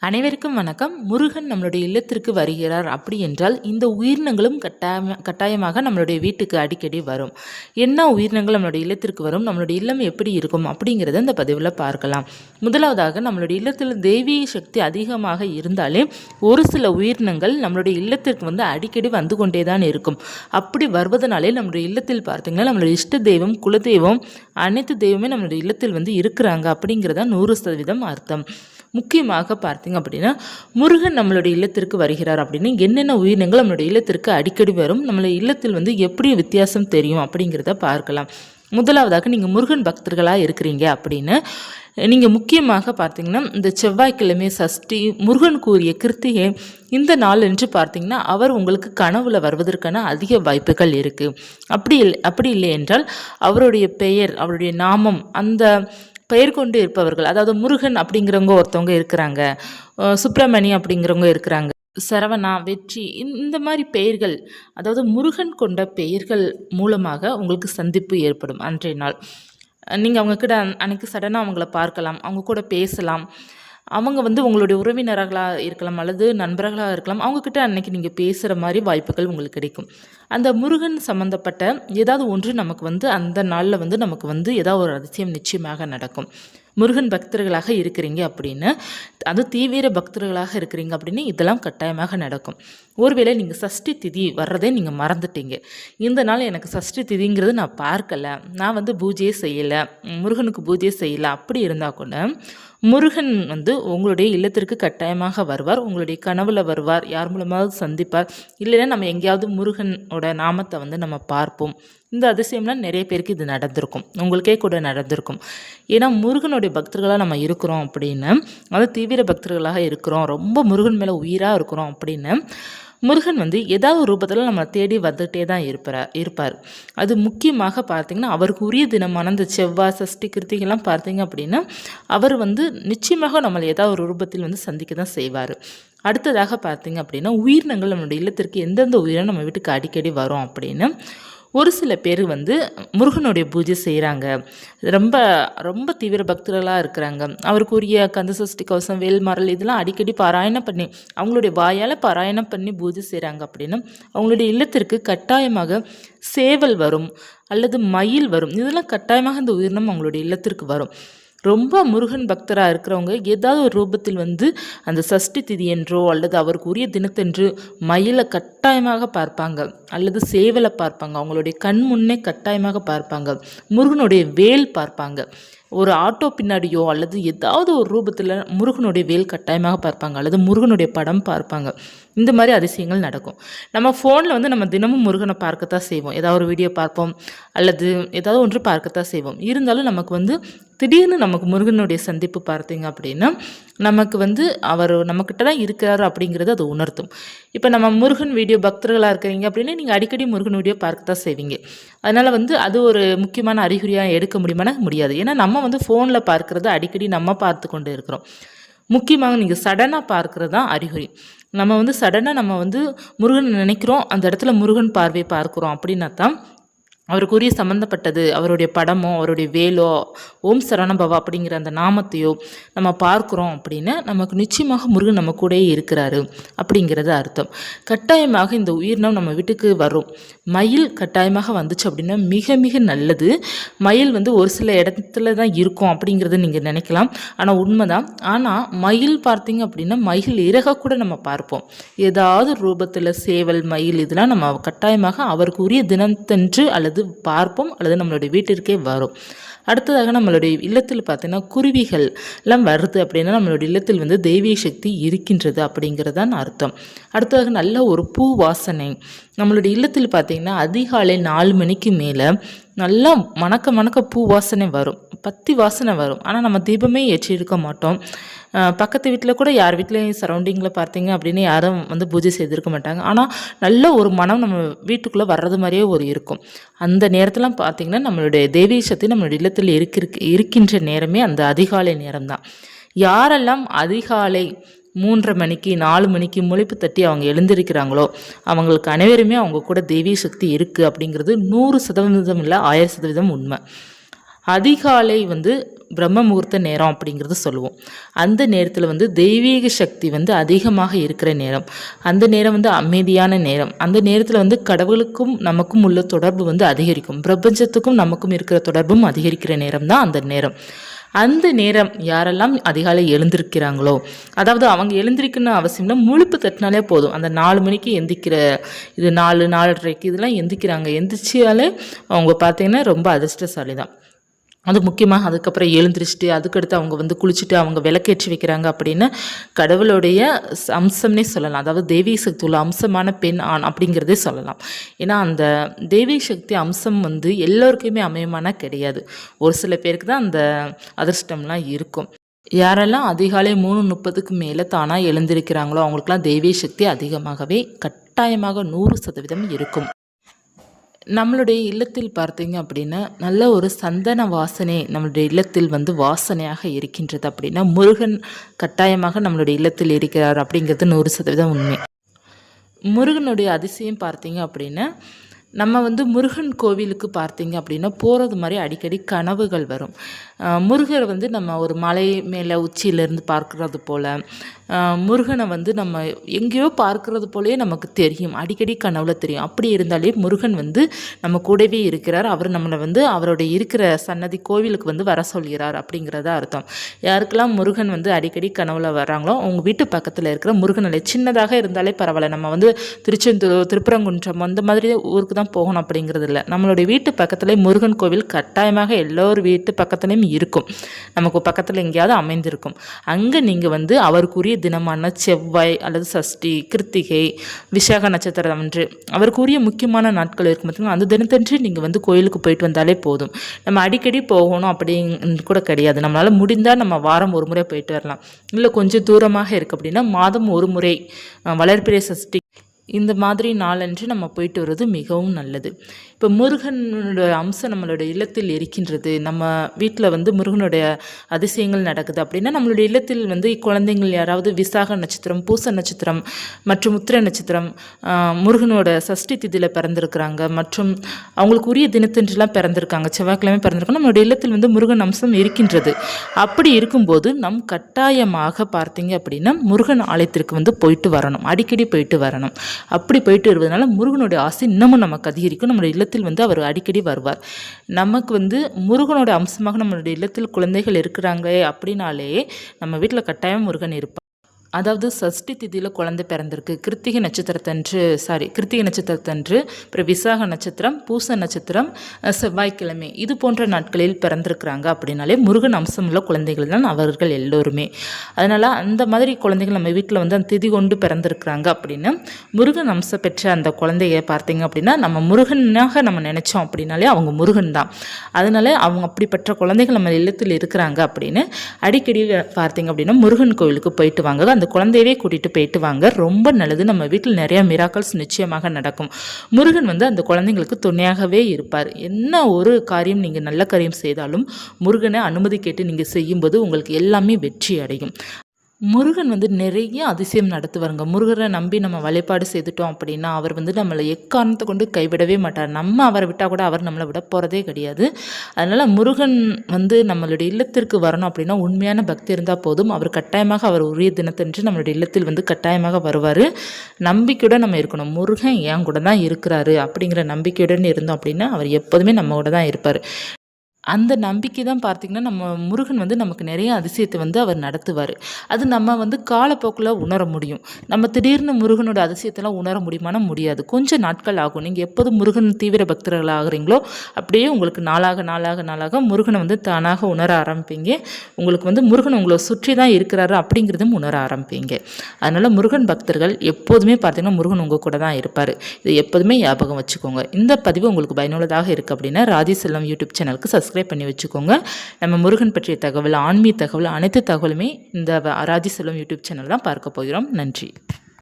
அனைவருக்கும் வணக்கம். முருகன் நம்மளுடைய இல்லத்திற்கு வருகிறார் அப்படி என்றால் இந்த உயிரினங்களும் கட்டாயமாக நம்மளுடைய வீட்டுக்கு அடிக்கடி வரும். என்ன உயிரினங்கள் நம்மளுடைய இல்லத்திற்கு வரும், நம்மளுடைய இல்லம் எப்படி இருக்கும் அப்படிங்கிறத இந்த பதிவில் பார்க்கலாம். முதலாவதாக நம்மளுடைய இல்லத்தில் தெய்வீக சக்தி அதிகமாக இருந்தாலே ஒரு சில உயிரினங்கள் நம்மளுடைய இல்லத்திற்கு அடிக்கடி வந்து கொண்டே தான் இருக்கும். அப்படி வருவதனாலே நம்மளுடைய இல்லத்தில் பார்த்தீங்கன்னா நம்மளுடைய இஷ்ட தெய்வம், குலதெய்வம், அனைத்து தெய்வமே நம்மளுடைய இல்லத்தில் இருக்கிறாங்க அப்படிங்கிறதா 100% அர்த்தம். முக்கியமாக பார்த்தீங்க அப்படின்னா முருகன் நம்மளுடைய இல்லத்திற்கு வருகிறார் அப்படின்னு என்னென்ன உயிரினங்கள் நம்மளுடைய இல்லத்திற்கு அடிக்கடி வரும், நம்மளுடைய இல்லத்தில் எப்படி வித்தியாசம் தெரியும் அப்படிங்கிறத பார்க்கலாம். முதலாவதாக நீங்கள் முருகன் பக்தர்களாக இருக்கிறீங்க அப்படின்னு நீங்கள் முக்கியமாக பார்த்தீங்கன்னா இந்த செவ்வாய்க்கிழமை சஷ்டி, முருகன் கூறிய கிருத்திகை இந்த நாள் என்று பார்த்தீங்கன்னா அவர் உங்களுக்கு கனவுல வருவதற்கான அதிக வாய்ப்புகள் இருக்குது. அப்படி இல்லை என்றால் அவருடைய பெயர், அவருடைய நாமம், அந்த பெயர் கொண்டு இருப்பவர்கள், அதாவது முருகன் அப்படிங்கிறவங்க ஒருத்தவங்க இருக்கிறாங்க, சுப்பிரமணி அப்படிங்கிறவங்க இருக்கிறாங்க, சரவணா, வெற்றி, இந்த மாதிரி பெயர்கள், அதாவது முருகன் கொண்ட பெயர்கள் மூலமாக உங்களுக்கு சந்திப்பு ஏற்படும். அன்றைய நாள் நீங்கள் அவங்கக்கிட்ட அன்றைக்கி சடனாக அவங்கள பார்க்கலாம், அவங்க கூட பேசலாம். அவங்க உங்களுடைய உறவினர்களாக இருக்கலாம் அல்லது நண்பர்களாக இருக்கலாம். அவங்கக்கிட்ட அன்றைக்கி நீங்கள் பேசுகிற மாதிரி வாய்ப்புகள் உங்களுக்கு கிடைக்கும். அந்த முருகன் சம்மந்தப்பட்ட ஏதாவது ஒன்று நமக்கு அந்த நாளில் நமக்கு ஏதாவது ஒரு அதிசயம் நிச்சயமாக நடக்கும். முருகன் பக்தர்களாக இருக்கிறீங்க அப்படின்னு, அது தீவிர பக்தர்களாக இருக்கிறீங்க அப்படின்னு இதெல்லாம் கட்டாயமாக நடக்கும். ஒருவேளை நீங்கள் சஷ்டி திதி வர்றதே நீங்கள் மறந்துட்டீங்க, இந்த நாள் எனக்கு சஷ்டி திதிங்கிறது நான் பார்க்கலை, நான் பூஜையே செய்யலை, முருகனுக்கு பூஜையே செய்யலை, அப்படி இருந்தால் கூட முருகன் உங்களுடைய இல்லத்திற்கு கட்டாயமாக வருவார். உங்களுடைய கனவுல வருவார், யார் மூலமாவது சந்திப்பார். இல்லைன்னா நம்ம எங்கேயாவது முருகனோட நாமத்தை நம்ம பார்ப்போம். இந்த அதிசயம்லாம் நிறைய பேருக்கு இது நடந்திருக்கும், உங்களுக்கே கூட நடந்திருக்கும். ஏன்னா முருகனுடைய பக்தர்களாக நம்ம இருக்கிறோம் அப்படின்னு, அது தீவிர பக்தர்களாக இருக்கிறோம், ரொம்ப முருகன் மேலே உயிராக இருக்கிறோம் அப்படின்னு முருகன் ஏதாவது ஒரு ரூபத்தில் நம்ம தேடி வந்துகிட்டே தான் இருப்பார். அது முக்கியமாக பார்த்திங்கன்னா அவருக்கு உரிய தினமான இந்த செவ்வாய், சஷ்டி, கிருத்திகெல்லாம் பார்த்தீங்க அப்படின்னா அவர் நிச்சயமாக நம்மளை ஏதாவது ஒரு ரூபத்தில் சந்திக்க தான் செய்வார். அடுத்ததாக பார்த்திங்க அப்படின்னா உயிரினங்கள் நம்மளுடைய இல்லத்திற்கு எந்தெந்த உயிரினம் நம்ம வீட்டுக்கு அடிக்கடி வரும் அப்படின்னு, ஒரு சில பேர் முருகனுடைய பூஜை செய்கிறாங்க, ரொம்ப ரொம்ப தீவிர பக்தர்களாக இருக்கிறாங்க, அவருக்கு உரிய கந்த சஷ்டி கவசம், வேல்மரல் இதெல்லாம் அடிக்கடி பாராயணம் பண்ணி அவங்களுடைய வாயால் பாராயணம் பண்ணி பூஜை செய்கிறாங்க அப்படின்னா அவங்களுடைய இல்லத்திற்கு கட்டாயமாக சேவல் வரும் அல்லது மயில் வரும். இதெல்லாம் கட்டாயமாக இந்த உயிரினம் அவங்களுடைய இல்லத்திற்கு வரும். ரொம்ப முருகன் பக்தராக இருக்கிறவங்க ஏதாவது ஒரு ரூபத்தில் அந்த சஷ்டி திதி என்றோ அல்லது அவருக்கு உரிய தினத்தன்று மயிலை கட்டாயமாக பார்ப்பாங்க அல்லது சேவலை பார்ப்பாங்க. அவங்களுடைய கண் முன்னே கட்டாயமாக பார்ப்பாங்க. முருகனுடைய வேல் பார்ப்பாங்க. ஒரு ஆட்டோ பின்னாடியோ அல்லது ஏதாவது ஒரு ரூபத்தில் முருகனுடைய வேல் கட்டாயமாக பார்ப்பாங்க அல்லது முருகனுடைய படம் பார்ப்பாங்க. இந்த மாதிரி அதிசயங்கள் நடக்கும். நம்ம ஃபோனில் நம்ம தினமும் முருகனை பார்க்கத்தான் செய்வோம், ஏதாவது ஒரு வீடியோ பார்ப்போம் அல்லது ஏதாவது ஒன்று பார்க்கத்தான் செய்வோம். இருந்தாலும் நமக்கு திடீர்னு நமக்கு முருகனுடைய சந்திப்பு பார்த்தீங்க அப்படின்னா நமக்கு அவர் நம்மக்கிட்ட தான் இருக்கிறாரு அப்படிங்கிறது அது உணர்த்தும். இப்போ நம்ம முருகன் வீடியோ பக்தர்களாக இருக்கிறீங்க அப்படின்னா நீங்கள் அடிக்கடி முருகன் வீடியோ பார்க்கத்தான் செய்வீங்க. அதனால் அது ஒரு முக்கியமான அறிகுறியாக எடுக்க முடியாது. ஏன்னா நம்ம ஃபோனில் பார்க்குறது அடிக்கடி நம்ம பார்த்து கொண்டு இருக்கிறோம். முக்கியமாக நீங்கள் சடனாக பார்க்குறது தான் அறிகுறி. நம்ம சடனாக நம்ம முருகன் நினைக்கிறோம், அந்த இடத்துல முருகன் பார்வை பார்க்குறோம் அப்படின்னா தான் அவருக்குரிய சம்மந்தப்பட்டது, அவருடைய படமோ அவருடைய வேலோ ஓம் சரவணபவா அப்படிங்கிற அந்த நாமத்தையோ நம்ம பார்க்குறோம் அப்படின்னா நமக்கு நிச்சயமாக முருகன் நம்ம கூடயே இருக்கிறாரு அப்படிங்கிறது அர்த்தம். கட்டாயமாக இந்த உயிரினம் நம்ம வீட்டுக்கு வரும். மயில் கட்டாயமாக வந்துச்சு அப்படின்னா மிக மிக நல்லது. மயில் ஒரு சில இடத்துல தான் இருக்கும் அப்படிங்கிறத நீங்கள் நினைக்கலாம், ஆனால் உண்மைதான். ஆனால் மயில் பார்த்தீங்க அப்படின்னா மயில் இறக கூட நம்ம பார்ப்போம். ஏதாவது ரூபத்தில் சேவல், மயில் இதெல்லாம் நம்ம கட்டாயமாக அவருக்கு உரிய தினத்தன்று அல்லது பார்ப்போம் அல்லது நம்மளுடைய வீட்டிற்கே வரும். அடுத்ததாக நம்மளுடைய இல்லத்தில் பார்த்தீங்கன்னா குருவிகள் எல்லாம் வருது அப்படின்னா நம்மளுடைய இல்லத்தில் தெய்வீக சக்தி இருக்கின்றது அப்படிங்கிறதான் அர்த்தம். அடுத்ததாக நல்ல ஒரு பூ வாசனை நம்மளுடைய இல்லத்தில் பார்த்தீங்கன்னா அதிகாலை 4 மணிக்கு மேலே நல்லா மணக்க பூ வாசனை வரும், பத்தி வாசனை வரும். ஆனால் நம்ம தீபமே ஏற்றி இருக்க மாட்டோம். பக்கத்து வீட்டில் கூட யார் வீட்லேயும் சரௌண்டிங்கில் பார்த்தீங்க அப்படின்னு யாரும் பூஜை செய்திருக்க மாட்டாங்க. ஆனால் நல்ல ஒரு மனம் நம்ம வீட்டுக்குள்ளே வர்றது மாதிரியே ஒரு இருக்கும். அந்த நேரத்தில் பார்த்திங்கன்னா நம்மளுடைய தெய்வீக சக்தி நம்மளுடைய இல்லத்தில் இருக்கின்ற நேரமே அந்த அதிகாலை நேரம்தான். யாரெல்லாம் அதிகாலை 3:30 மணிக்கு 4 மணிக்கு முழிப்பு தட்டி அவங்க எழுந்திருக்கிறாங்களோ அவங்களுக்கு அனைவருமே அவங்க கூட தெய்வீக சக்தி இருக்குது அப்படிங்கிறது 100% இல்லை, 1000% உண்மை. அதிகாலை வந்து பிரம்ம முகூர்த்த நேரம் அப்படிங்கிறது சொல்லுவோம். அந்த நேரத்தில் வந்து தெய்வீக சக்தி வந்து அதிகமாக இருக்கிற நேரம், அந்த நேரம் வந்து அமைதியான நேரம். அந்த நேரத்தில் வந்து கடவுளுக்கும் நமக்கும் உள்ள தொடர்பு வந்து அதிகரிக்கும், பிரபஞ்சத்துக்கும் நமக்கும் இருக்கிற தொடர்பும் அதிகரிக்கிற நேரம் தான் அந்த நேரம். அந்த நேரம் யாரெல்லாம் அதிகாலை எழுந்திருக்கிறாங்களோ, அதாவது அவங்க எழுந்திருக்கணும்னு அவசியம்னா முழுப்பு தட்டினாலே போதும். அந்த 4 மணிக்கு எந்திரிக்கிற, இது 4 4:30க்கு இதெல்லாம் எந்திரிக்கிறாங்க. எந்திரிச்சாலே அவங்க பார்த்தீங்கன்னா ரொம்ப அதிர்ஷ்டசாலி தான். அது முக்கியமாக அதுக்கப்புறம் எழுந்திரிச்சிட்டு அதுக்கடுத்து அவங்க வந்து குளிச்சுட்டு அவங்க விளக்கேற்றி வைக்கிறாங்க அப்படின்னா கடவுளுடைய அம்சம்னே சொல்லலாம். அதாவது தெய்வீக சக்தி உள்ள அம்சமான பெண் ஆண் அப்படிங்கிறதே சொல்லலாம். ஏன்னா அந்த தெய்வீக சக்தி அம்சம் வந்து எல்லோருக்குமே அமையமானா கிடையாது. ஒரு சில பேருக்கு தான் அந்த அதிர்ஷ்டம்லாம் இருக்கும். யாரெல்லாம் அதிகாலை 3:30க்கு மேலே தானாக எழுந்திருக்கிறாங்களோ அவங்களுக்குலாம் தெய்வீக சக்தி அதிகமாகவே கட்டாயமாக 100% இருக்கும். நம்மளுடைய இல்லத்தில் பார்த்தீங்க அப்படின்னா நல்ல ஒரு சந்தன வாசனை நம்மளுடைய இல்லத்தில் வந்து வாசனையாக இருக்கின்றது அப்படின்னா முருகன் கட்டாயமாக நம்மளுடைய இல்லத்தில் இருக்கிறார் அப்படிங்கிறது 100% உண்மை. முருகனுடைய அதிசயம் பார்த்தீங்க அப்படின்னா நம்ம வந்து முருகன் கோவிலுக்கு பார்த்தீங்க அப்படின்னா போகிறது மாதிரி அடிக்கடி கனவுகள் வரும். முருகரை வந்து நம்ம ஒரு மலை மேலே உச்சியிலேருந்து பார்க்குறது போல், முருகனை வந்து நம்ம எங்கேயோ பார்க்குறது போலே நமக்கு தெரியும், அடிக்கடி கனவுல தெரியும். அப்படி இருந்தாலே முருகன் வந்து நம்ம கூடவே இருக்கிறார், அவர் நம்மளை வந்து அவருடைய இருக்கிற சன்னதி கோவிலுக்கு வந்து வர சொல்கிறார் அப்படிங்கிறத அர்த்தம். யாருக்கெல்லாம் முருகன் வந்து அடிக்கடி கனவுல வர்றாங்களோ அவங்க வீட்டு பக்கத்தில் இருக்கிற முருகன் சின்னதாக இருந்தாலே பரவாயில்ல, நம்ம வந்து திருச்செந்தூர் திருப்பரங்குன்றம் அந்த மாதிரி ஊருக்கு தான் போகணும் அப்படிங்கிறது இல்லை. நம்மளுடைய வீட்டு பக்கத்துலேயே முருகன் கோவில் கட்டாயமாக எல்லோரு வீட்டு பக்கத்துலேயும் இருக்கும், நமக்கு பக்கத்தில் எங்கேயாவது அமைந்திருக்கும். அங்கே நீங்கள் வந்து அவருக்குரிய தினமான செவ்வாய் அல்லது சஷ்டி, கிருத்திகை, விசாக நட்சத்திரம் அன்று அவருக்குரிய முக்கியமான நாட்கள் இருக்கும் பார்த்தீங்கன்னா அந்த தினத்தன்று நீங்கள் வந்து கோயிலுக்கு போயிட்டு வந்தாலே போதும். நம்ம அடிக்கடி போகணும் அப்படின்னு கூட கிடையாது. நம்மளால் முடிந்தால் நம்ம வாரம் ஒரு முறை போயிட்டு வரலாம். இல்லை கொஞ்சம் தூரமாக இருக்குது அப்படின்னா மாதம் ஒரு முறை வளர்பிறை சஷ்டி இந்த மாதிரி நாளன்று நம்ம போயிட்டு வர்றது மிகவும் நல்லது. இப்போ முருகனோட அம்சம் நம்மளோட இல்லத்தில் இருக்கின்றது, நம்ம வீட்டில் வந்து முருகனுடைய அதிசயங்கள் நடக்குது அப்படின்னா நம்மளுடைய இல்லத்தில் வந்து குழந்தைங்கள் யாராவது விசாக நட்சத்திரம், பூச நட்சத்திரம் மற்றும் உத்திர நட்சத்திரம், முருகனோட சஷ்டி திதியில் பிறந்திருக்கிறாங்க மற்றும் அவங்களுக்கு உரிய தினத்தன்றுலாம் பிறந்திருக்காங்க, செவ்வாய்க்கிழமை பிறந்திருக்காங்க, நம்மளுடைய இல்லத்தில் வந்து முருகன் அம்சம் இருக்கின்றது. அப்படி இருக்கும்போது நம் கட்டாயமாக பார்த்தீங்க அப்படின்னா முருகன் ஆலயத்திற்கு வந்து போயிட்டு வரணும், அடிக்கடி போயிட்டு வரணும். அப்படி போயிட்டு வருவதனால முருகனுடைய ஆசை இன்னமும் நமக்கு அதிகரிக்கும். நம்மளுடைய இல்லத்தில் வந்து அவர் அடிக்கடி வருவார். நமக்கு வந்து முருகனோட அம்சமாக நம்மளுடைய இல்லத்தில் குழந்தைகள் இருக்கிறாங்க அப்படின்னாலே நம்ம வீட்டில் கட்டாயம் முருகன் இருப்பார். அதாவது சஷ்டி திதியில் குழந்தை பிறந்திருக்கு, கிருத்திகை நட்சத்திரத்தன்று, அப்புறம் விசாக நட்சத்திரம், பூச நட்சத்திரம், செவ்வாய்க்கிழமை இது போன்ற நாட்களில் பிறந்திருக்கிறாங்க அப்படின்னாலே முருகன் அம்சம் உள்ள குழந்தைகள் தான் அவர்கள் எல்லோருமே. அதனால் அந்த மாதிரி குழந்தைகள் நம்ம வீட்டில் வந்து அந்த திதி கொண்டு பிறந்திருக்கிறாங்க அப்படின்னா முருகன் அம்சம் பெற்ற அந்த குழந்தைய பார்த்தீங்க அப்படின்னா நம்ம முருகனாக நம்ம நினச்சோம் அப்படின்னாலே அவங்க முருகன் தான். அதனால் அவங்க அப்படிப்பட்ட குழந்தைகள் நம்ம இல்லத்தில் இருக்கிறாங்க அப்படின்னு அடிக்கடி பார்த்தீங்க அப்படின்னா முருகன் கோவிலுக்கு போயிட்டு வாங்க, அந்த குழந்தையவே கூட்டிகிட்டு போயிட்டு வாங்க, ரொம்ப நல்லது. நம்ம வீட்டில் நிறைய மிராக்கல்ஸ் நிச்சயமாக நடக்கும். முருகன் வந்து அந்த குழந்தைங்களுக்கு துணையாகவே இருப்பார். என்ன ஒரு காரியம் நீங்கள் நல்ல காரியம் செய்தாலும் முருகனை அனுமதி கேட்டு நீங்கள் செய்யும்போது உங்களுக்கு எல்லாமே வெற்றி அடையும். முருகன் வந்து நிறைய அதிசயம் நடத்துவாருங்க. முருகரை நம்பி நம்ம வழிபாடு செய்துட்டோம் அப்படின்னா அவர் வந்து நம்மளை எக்காரணத்தை கொண்டு கைவிடவே மாட்டார். நம்ம அவரை விட்டால் கூட அவர் நம்மளை விட போகிறதே கிடையாது. அதனால் முருகன் வந்து நம்மளுடைய இல்லத்திற்கு வரணும் அப்படின்னா உண்மையான பக்தி இருந்தால் போதும். அவர் கட்டாயமாக அவர் உரிய தினத்தன்று நம்மளுடைய இல்லத்தில் வந்து கட்டாயமாக வருவார். நம்பிக்கையுடன் நம்ம இருக்கணும். முருகன் என் கூட தான் இருக்கிறாரு அப்படிங்கிற நம்பிக்கையுடன் இருந்தோம் அப்படின்னா அவர் எப்போதுமே நம்ம கூட தான் இருப்பார். அந்த நம்பிக்கை தான் பார்த்திங்கன்னா நம்ம முருகன் வந்து நமக்கு நிறைய அதிசயத்தை வந்து அவர் நடத்துவார். அது நம்ம வந்து காலப்போக்கில் உணர முடியும். நம்ம திடீர்னு முருகனோட அதிசயத்தெல்லாம் உணர முடியுமானா முடியாது, கொஞ்சம் நாட்கள் ஆகும். நீங்கள் எப்போது முருகன் தீவிர பக்தர்கள் ஆகிறீங்களோ அப்படியே உங்களுக்கு நாளாக முருகனை வந்து தானாக உணர ஆரம்பிப்பீங்க. உங்களுக்கு வந்து முருகன் உங்களை சுற்றி தான் இருக்கிறாரு அப்படிங்கிறதும் உணர ஆரம்பிப்பீங்க. அதனால் முருகன் பக்தர்கள் எப்போதுமே பார்த்திங்கன்னா முருகன் உங்கள் கூட தான் இருப்பார். இதை எப்போதுமே ஞாபகம் வச்சுக்கோங்க. இந்த பதிவு உங்களுக்கு பயனுள்ளதாக இருக்குது அப்படின்னா ராஜி செல்வம் யூடியூப் சேனலுக்கு சப்ஸ்கிரைப் பண்ணி வச்சுக்கோங்க. நம்ம முருகன் பற்றிய தகவல், ஆன்மீக தகவல், அனைத்து தகவலுமே இந்த ராஜி செல்வம் யூடியூப் சேனல் தான் பார்க்க போகிறோம். நன்றி.